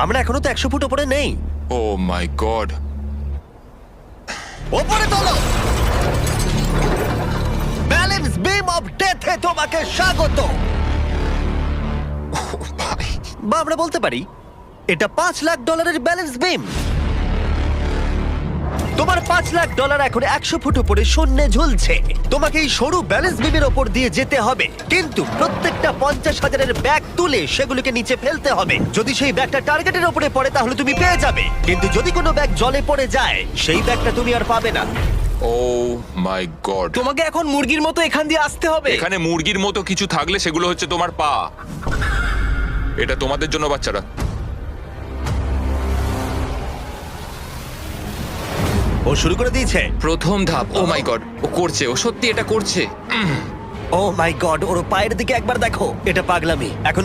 আমরা এখনো তো 100 ফুট ওপরে নেই। ও মাই গড। ওপরে তোলো। ব্যালেন্স বিম অফ ডেথে তোমাকে স্বাগত। ভাই, বা আমরা বলতে পারি এটা $5 লাখ ব্যালেন্স বিম। তোমার $5 লাখ এখন 100 ফুট উপরে শূন্যে ঝুলছে। তোমাকে এই সরু ব্যালেন্স বিমের ওপর দিয়ে যেতে হবে, কিন্তু প্রত্যেকটা 50,000-এর ব্যাগ তুলে সেগুলোকে নিচে ফেলতে হবে। যদি সেই ব্যাগটা টার্গেটের ওপরে পড়ে তাহলে তুমি পেয়ে যাবে, কিন্তু যদি কোনো ব্যাগ জলে পড়ে যায় সেই ব্যাগটা তুমি আর পাবে না। ও মাই গড। তোমাকে এখন মুরগির মতো এখান দিয়ে আসতে হবে। এখানে মুরগির মতো কিছু থাকলে সেগুলো হচ্ছে তোমার পা। এটা তোমাদের জন্য বাচ্চারা। ও শুরু করে দিয়েছে। প্রথম ধাপ। ও মাই গড, ও করছে, ও সত্যি এটা করছে। ও মাই গড, ওর পায়ের দিকে একবার দেখো। এটা পাগলামি। এখন